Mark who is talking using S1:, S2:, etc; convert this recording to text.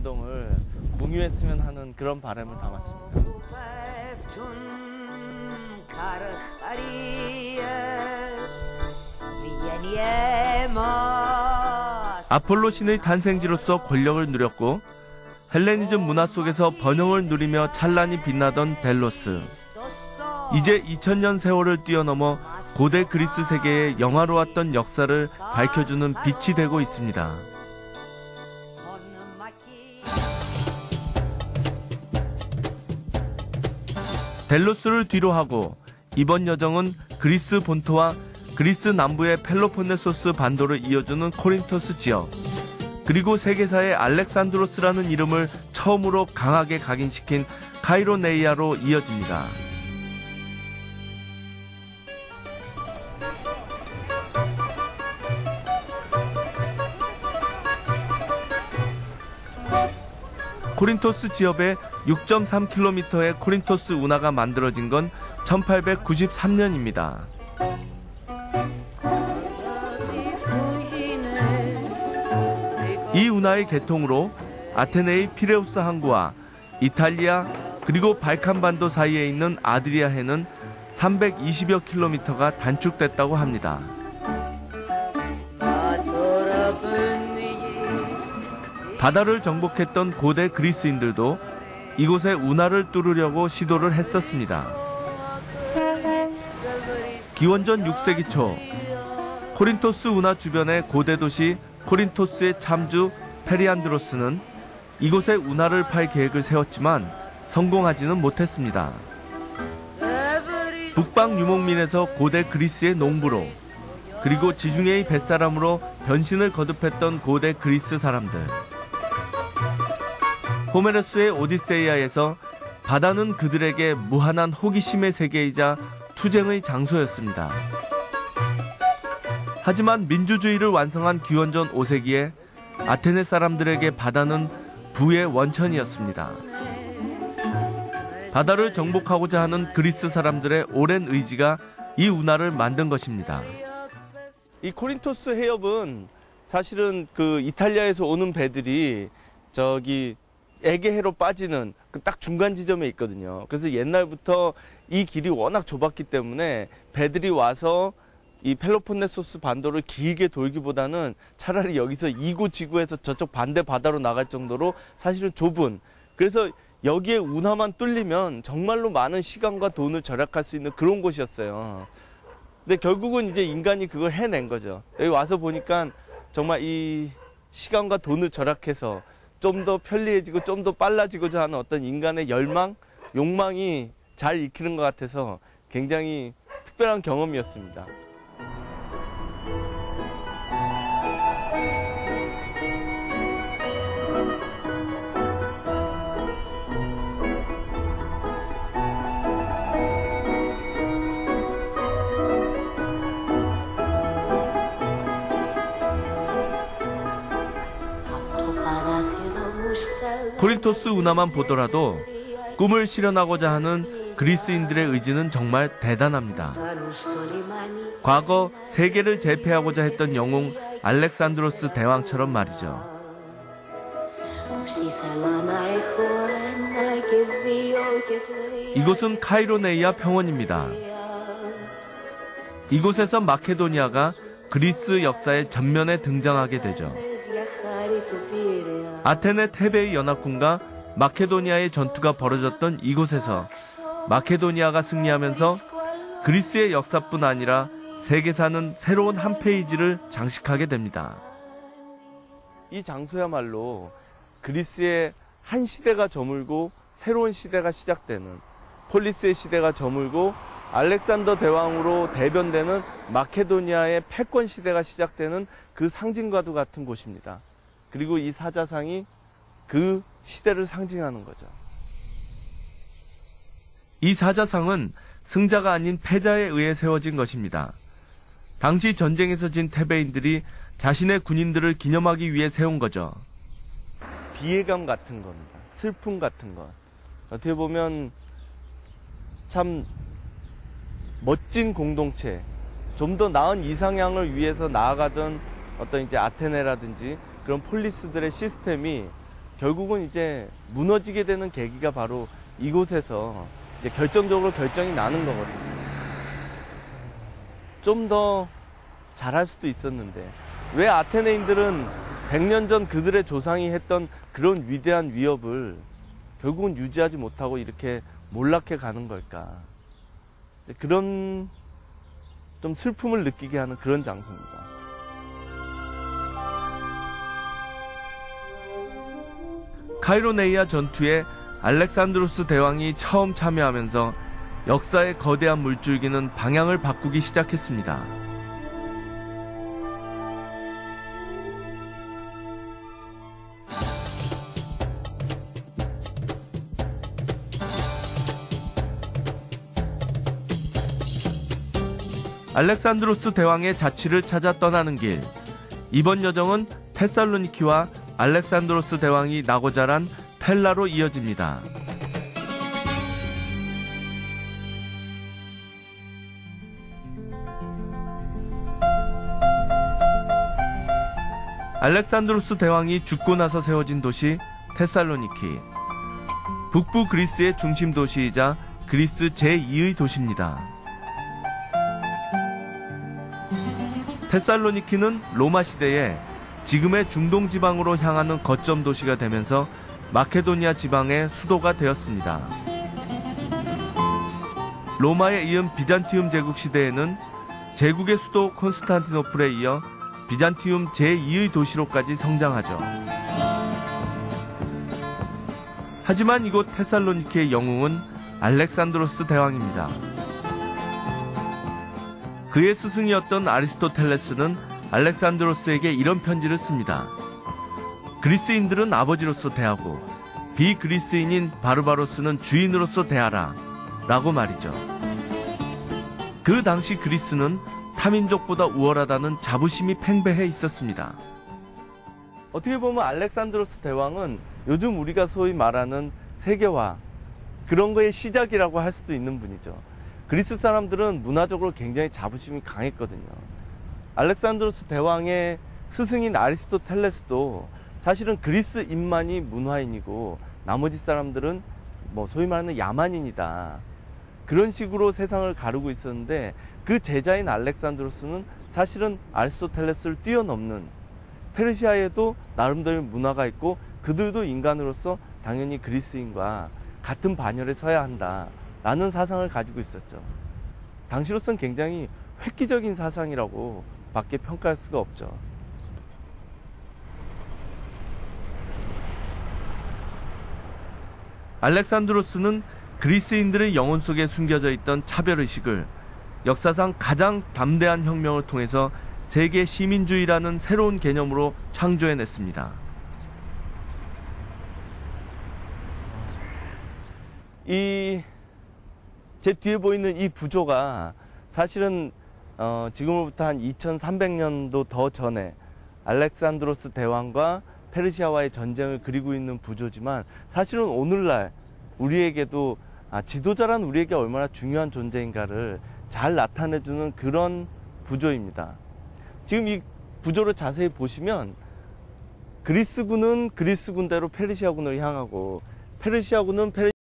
S1: 운동을 공유했으면 하는 그런 바람을 담았습니다.
S2: 아폴로 신의 탄생지로서 권력을 누렸고 헬레니즘 문화 속에서 번영을 누리며 찬란히 빛나던 델로스. 이제 2000년 세월을 뛰어넘어 고대 그리스 세계의 영화로웠던 역사를 밝혀주는 빛이 되고 있습니다. 델로스를 뒤로하고 이번 여정은 그리스 본토와 그리스 남부의 펠로폰네소스 반도를 이어주는 코린토스 지역, 그리고 세계사의 알렉산드로스라는 이름을 처음으로 강하게 각인시킨 카이로네이아로 이어집니다. 코린토스 지역의 6.3km의 코린토스 운하가 만들어진 건 1893년입니다. 이 운하의 개통으로 아테네의 피레우스 항구와 이탈리아 그리고 발칸반도 사이에 있는 아드리아해는 320여 킬로미터가 단축됐다고 합니다. 바다를 정복했던 고대 그리스인들도 이곳의 운하를 뚫으려고 시도를 했었습니다. 기원전 6세기 초 코린토스 운하 주변의 고대 도시 코린토스의 참주 페리안드로스는 이곳에 운하를 팔 계획을 세웠지만 성공하지는 못했습니다. 북방 유목민에서 고대 그리스의 농부로, 그리고 지중해의 뱃사람으로 변신을 거듭했던 고대 그리스 사람들. 호메로스의 오디세이아에서 바다는 그들에게 무한한 호기심의 세계이자 투쟁의 장소였습니다. 하지만 민주주의를 완성한 기원전 5세기에 아테네 사람들에게 바다는 부의 원천이었습니다. 바다를 정복하고자 하는 그리스 사람들의 오랜 의지가 이 운하를 만든 것입니다.
S1: 이 코린토스 해협은 사실은 그 이탈리아에서 오는 배들이 저기 에게해로 빠지는 그 딱 중간 지점에 있거든요. 그래서 옛날부터 이 길이 워낙 좁았기 때문에 배들이 와서 이 펠로폰네소스 반도를 길게 돌기보다는 차라리 여기서 이고 지구에서 저쪽 반대 바다로 나갈 정도로 사실은 좁은, 그래서 여기에 운하만 뚫리면 정말로 많은 시간과 돈을 절약할 수 있는 그런 곳이었어요. 근데 결국은 이제 인간이 그걸 해낸 거죠. 여기 와서 보니까 정말 이 시간과 돈을 절약해서 좀 더 편리해지고 좀 더 빨라지고자 하는 어떤 인간의 열망, 욕망이 잘 익히는 것 같아서 굉장히 특별한 경험이었습니다.
S2: 코린토스 운하만 보더라도 꿈을 실현하고자 하는 그리스인들의 의지는 정말 대단합니다. 과거 세계를 제패하고자 했던 영웅 알렉산드로스 대왕처럼 말이죠. 이곳은 카이로네이아 평원입니다. 이곳에서 마케도니아가 그리스 역사의 전면에 등장하게 되죠. 아테네 테베이 연합군과 마케도니아의 전투가 벌어졌던 이곳에서 마케도니아가 승리하면서 그리스의 역사뿐 아니라 세계사는 새로운 한 페이지를 장식하게 됩니다.
S1: 이 장소야말로 그리스의 한 시대가 저물고 새로운 시대가 시작되는, 폴리스의 시대가 저물고 알렉산더 대왕으로 대변되는 마케도니아의 패권 시대가 시작되는 그 상징과도 같은 곳입니다. 그리고 이 사자상이 그 시대를 상징하는 거죠.
S2: 이 사자상은 승자가 아닌 패자에 의해 세워진 것입니다. 당시 전쟁에서 진 테베인들이 자신의 군인들을 기념하기 위해 세운 거죠.
S1: 비애감 같은 겁니다. 슬픔 같은 것. 어떻게 보면 참 멋진 공동체, 좀 더 나은 이상향을 위해서 나아가던 어떤 이제 아테네라든지 그런 폴리스들의 시스템이 결국은 이제 무너지게 되는 계기가 바로 이곳에서 이제 결정적으로 결정이 나는 거거든요. 좀 더 잘할 수도 있었는데 왜 아테네인들은 100년 전 그들의 조상이 했던 그런 위대한 위협을 결국은 유지하지 못하고 이렇게 몰락해 가는 걸까? 그런 좀 슬픔을 느끼게 하는 그런 장소입니다.
S2: 카이로네이아 전투에 알렉산드로스 대왕이 처음 참여하면서 역사의 거대한 물줄기는 방향을 바꾸기 시작했습니다. 알렉산드로스 대왕의 자취를 찾아 떠나는 길. 이번 여정은 테살로니키와 알렉산드로스 대왕이 나고 자란 펠라로 이어집니다. 알렉산드로스 대왕이 죽고 나서 세워진 도시 테살로니키. 북부 그리스의 중심 도시이자 그리스 제2의 도시입니다. 테살로니키는 로마 시대에 지금의 중동 지방으로 향하는 거점 도시가 되면서 마케도니아 지방의 수도가 되었습니다. 로마에 이은 비잔티움 제국 시대에는 제국의 수도 콘스탄티노플에 이어 비잔티움 제2의 도시로까지 성장하죠. 하지만 이곳 테살로니키의 영웅은 알렉산드로스 대왕입니다. 그의 스승이었던 아리스토텔레스는 알렉산드로스에게 이런 편지를 씁니다. 그리스인들은 아버지로서 대하고 비그리스인인 바르바로스는 주인으로서 대하라 라고 말이죠. 그 당시 그리스는 타민족보다 우월하다는 자부심이 팽배해 있었습니다.
S1: 어떻게 보면 알렉산드로스 대왕은 요즘 우리가 소위 말하는 세계화 그런 거의 시작이라고 할 수도 있는 분이죠. 그리스 사람들은 문화적으로 굉장히 자부심이 강했거든요. 알렉산드로스 대왕의 스승인 아리스토텔레스도 사실은 그리스인만이 문화인이고 나머지 사람들은 뭐 소위 말하는 야만인이다. 그런 식으로 세상을 가르고 있었는데 그 제자인 알렉산드로스는 사실은 아리스토텔레스를 뛰어넘는 페르시아에도 나름대로 문화가 있고 그들도 인간으로서 당연히 그리스인과 같은 반열에 서야 한다라는 사상을 가지고 있었죠. 당시로서는 굉장히 획기적인 사상이라고 밖에 평가할 수가 없죠.
S2: 알렉산드로스는 그리스인들의 영혼 속에 숨겨져 있던 차별의식을 역사상 가장 담대한 혁명을 통해서 세계 시민주의라는 새로운 개념으로 창조해냈습니다.
S1: 제 뒤에 보이는 이 부조가 사실은 지금으로부터 한 2300년도 더 전에 알렉산드로스 대왕과 페르시아와의 전쟁을 그리고 있는 부조지만 사실은 오늘날 우리에게도 지도자란 우리에게 얼마나 중요한 존재인가를 잘 나타내주는 그런 부조입니다. 지금 이 부조를 자세히 보시면 그리스군은 그리스군대로 페르시아군을 향하고 페르시아군은